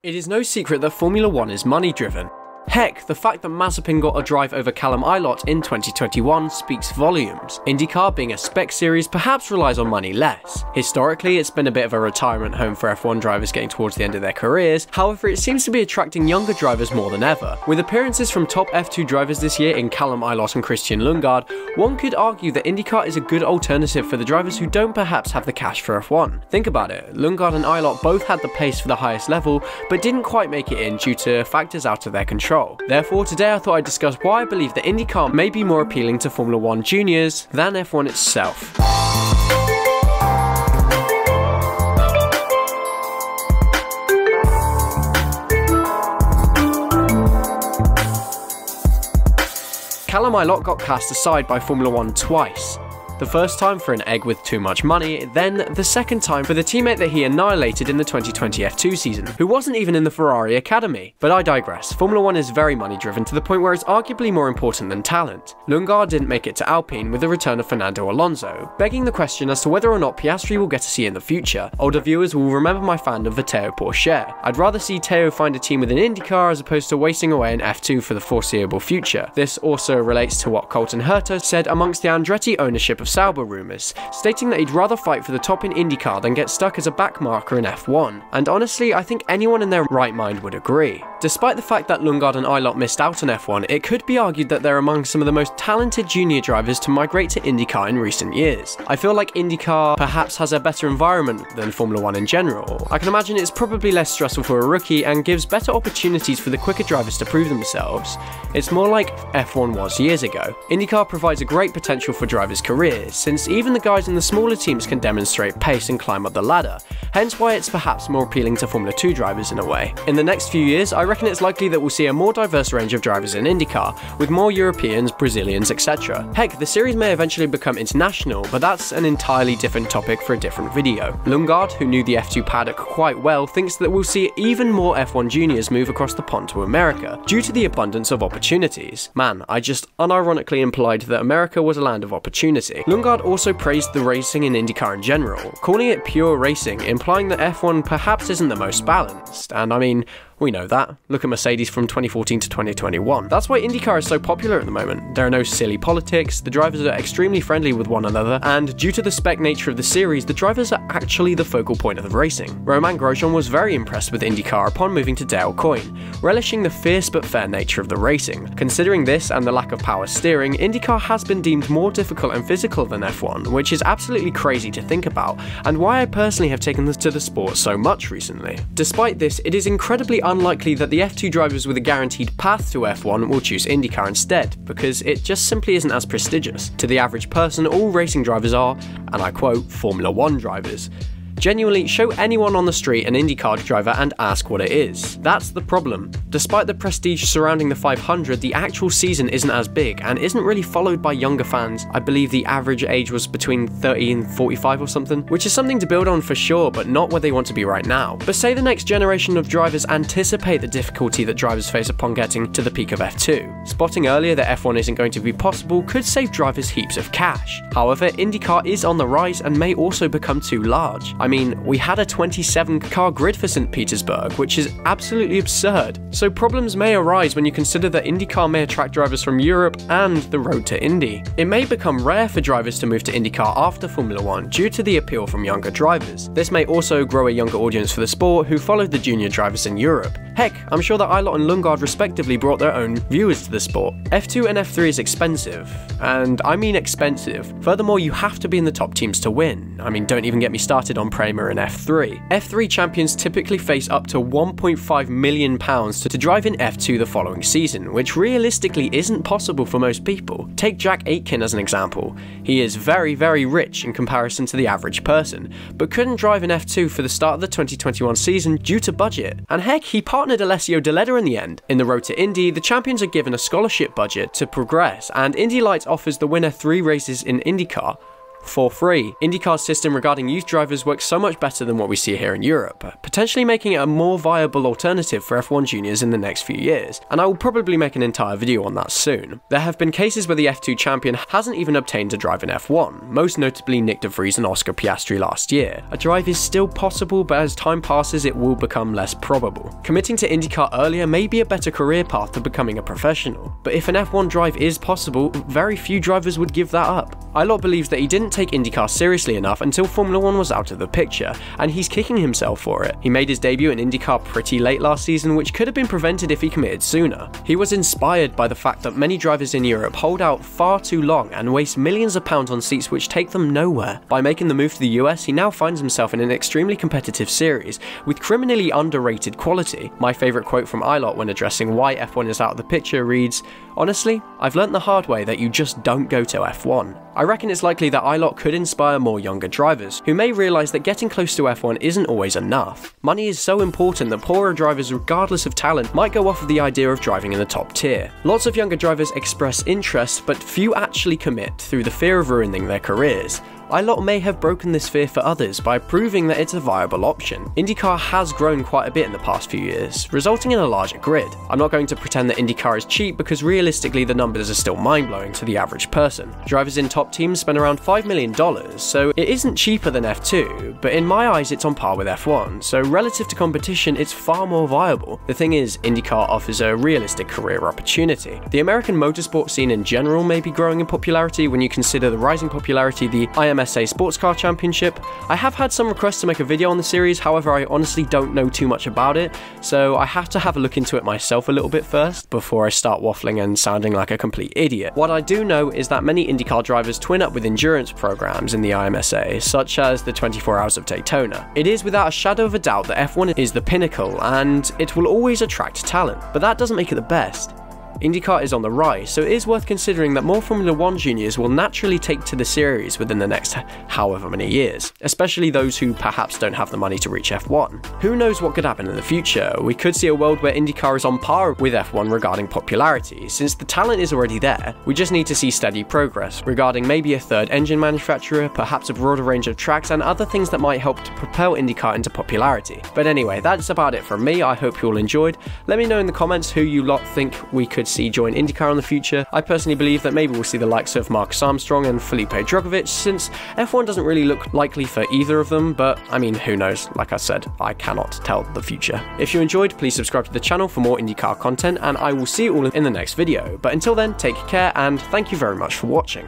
It is no secret that Formula 1 is money driven. Heck, the fact that Mazepin got a drive over Callum Ilott in 2021 speaks volumes. Indycar, being a spec series, perhaps relies on money less. Historically, it's been a bit of a retirement home for F1 drivers getting towards the end of their careers. However, it seems to be attracting younger drivers more than ever. With appearances from top F2 drivers this year in Callum Ilott and Christian Lundgaard, one could argue that Indycar is a good alternative for the drivers who don't perhaps have the cash for F1. Think about it, Lundgaard and Ilott both had the pace for the highest level, but didn't quite make it in due to factors out of their control. Therefore, today I thought I'd discuss why I believe that IndyCar may be more appealing to Formula 1 juniors than F1 itself. Callum Ilott got cast aside by Formula 1 twice. The first time for an egg with too much money, then the second time for the teammate that he annihilated in the 2020 F2 season, who wasn't even in the Ferrari Academy. But I digress, Formula 1 is very money driven to the point where it's arguably more important than talent. Lundgaard didn't make it to Alpine with the return of Fernando Alonso, begging the question as to whether or not Piastri will get a see in the future. Older viewers will remember my fandom of Teo Pourchaire. I'd rather see Teo find a team with an IndyCar as opposed to wasting away in F2 for the foreseeable future. This also relates to what Colton Herta said amongst the Andretti ownership of Sauber rumours, stating that he'd rather fight for the top in IndyCar than get stuck as a backmarker in F1, and honestly I think anyone in their right mind would agree. Despite the fact that Lundgaard and Ilott missed out on F1, it could be argued that they're among some of the most talented junior drivers to migrate to IndyCar in recent years. I feel like IndyCar perhaps has a better environment than Formula 1 in general. I can imagine it's probably less stressful for a rookie and gives better opportunities for the quicker drivers to prove themselves. It's more like F1 was years ago. IndyCar provides a great potential for drivers' careers, since even the guys in the smaller teams can demonstrate pace and climb up the ladder, hence why it's perhaps more appealing to Formula 2 drivers in a way. In the next few years, I reckon it's likely that we'll see a more diverse range of drivers in IndyCar, with more Europeans, Brazilians, etc. Heck, the series may eventually become international, but that's an entirely different topic for a different video. Lundgaard, who knew the F2 paddock quite well, thinks that we'll see even more F1 juniors move across the pond to America, due to the abundance of opportunities. Man, I just unironically implied that America was a land of opportunity. Lundgaard also praised the racing in IndyCar in general, calling it pure racing, implying that F1 perhaps isn't the most balanced, and I mean, we know that. Look at Mercedes from 2014 to 2021. That's why IndyCar is so popular at the moment. There are no silly politics, the drivers are extremely friendly with one another, and due to the spec nature of the series, the drivers are actually the focal point of the racing. Romain Grosjean was very impressed with IndyCar upon moving to Dale Coyne, relishing the fierce but fair nature of the racing. Considering this and the lack of power steering, IndyCar has been deemed more difficult and physical than F1, which is absolutely crazy to think about, and why I personally have taken to the sport so much recently. Despite this, it is incredibly unlikely that the F2 drivers with a guaranteed path to F1 will choose IndyCar instead, because it just simply isn't as prestigious. To the average person, all racing drivers are, and I quote, Formula 1 drivers. Genuinely, show anyone on the street an IndyCar driver and ask what it is. That's the problem. Despite the prestige surrounding the 500, the actual season isn't as big and isn't really followed by younger fans. I believe the average age was between 30 and 45 or something, which is something to build on for sure, but not where they want to be right now. But say the next generation of drivers anticipate the difficulty that drivers face upon getting to the peak of F2. Spotting earlier that F1 isn't going to be possible could save drivers heaps of cash. However, IndyCar is on the rise and may also become too large. I mean, we had a 27-car grid for St. Petersburg, which is absolutely absurd. So problems may arise when you consider that IndyCar may attract drivers from Europe and the road to Indy. It may become rare for drivers to move to IndyCar after Formula 1 due to the appeal from younger drivers. This may also grow a younger audience for the sport who followed the junior drivers in Europe. Heck, I'm sure that Ilott and Lundgaard respectively brought their own viewers to the sport. F2 and F3 is expensive, and I mean expensive. Furthermore, you have to be in the top teams to win. I mean, don't even get me started on Prema and F3. F3 champions typically face up to £1.5 million to drive in F2 the following season, which realistically isn't possible for most people. Take Jack Aitken as an example. He is very, very rich in comparison to the average person, but couldn't drive in F2 for the start of the 2021 season due to budget. And heck, he partnered Alessio De Leda in the end. In the road to Indy, the champions are given a scholarship budget to progress, and Indy Lights offers the winner 3 races in IndyCar for free. IndyCar's system regarding youth drivers works so much better than what we see here in Europe, potentially making it a more viable alternative for F1 juniors in the next few years, and I will probably make an entire video on that soon. There have been cases where the F2 champion hasn't even obtained a drive in F1, most notably Nick de Vries and Oscar Piastri last year. A drive is still possible, but as time passes it will become less probable. Committing to IndyCar earlier may be a better career path to becoming a professional, but if an F1 drive is possible, very few drivers would give that up. Ilott believes that he didn't take IndyCar seriously enough until Formula 1 was out of the picture, and he's kicking himself for it. He made his debut in IndyCar pretty late last season, which could have been prevented if he committed sooner. He was inspired by the fact that many drivers in Europe hold out far too long and waste millions of pounds on seats which take them nowhere. By making the move to the US, he now finds himself in an extremely competitive series with criminally underrated quality. My favourite quote from Ilott when addressing why F1 is out of the picture reads, "Honestly, I've learnt the hard way that you just don't go to F1." I reckon it's likely that Ilott could inspire more younger drivers, who may realise that getting close to F1 isn't always enough. Money is so important that poorer drivers, regardless of talent, might go off of the idea of driving in the top tier. Lots of younger drivers express interest, but few actually commit through the fear of ruining their careers. Ilott may have broken this fear for others by proving that it's a viable option. IndyCar has grown quite a bit in the past few years, resulting in a larger grid. I'm not going to pretend that IndyCar is cheap because realistically the numbers are still mind-blowing to the average person. Drivers in top teams spend around $5 million, so it isn't cheaper than F2, but in my eyes it's on par with F1, so relative to competition it's far more viable. The thing is, IndyCar offers a realistic career opportunity. The American motorsport scene in general may be growing in popularity when you consider the rising popularity the IMSA Sports Car Championship. I have had some requests to make a video on the series, however I honestly don't know too much about it, so I have to have a look into it myself a little bit first before I start waffling and sounding like a complete idiot. What I do know is that many IndyCar drivers twin up with endurance programs in the IMSA, such as the 24 Hours of Daytona. It is without a shadow of a doubt that F1 is the pinnacle, and it will always attract talent, but that doesn't make it the best. IndyCar is on the rise, so it is worth considering that more Formula 1 juniors will naturally take to the series within the next however many years, especially those who perhaps don't have the money to reach F1. Who knows what could happen in the future? We could see a world where IndyCar is on par with F1 regarding popularity, since the talent is already there. We just need to see steady progress regarding maybe a third engine manufacturer, perhaps a broader range of tracks, and other things that might help to propel IndyCar into popularity. But anyway, that's about it from me. I hope you all enjoyed. Let me know in the comments who you lot think we could see join IndyCar in the future. I personally believe that maybe we'll see the likes of Marcus Armstrong and Felipe Drugovich, since F1 doesn't really look likely for either of them, but I mean, who knows? Like I said, I cannot tell the future. If you enjoyed, please subscribe to the channel for more IndyCar content, and I will see you all in the next video. But until then, take care, and thank you very much for watching.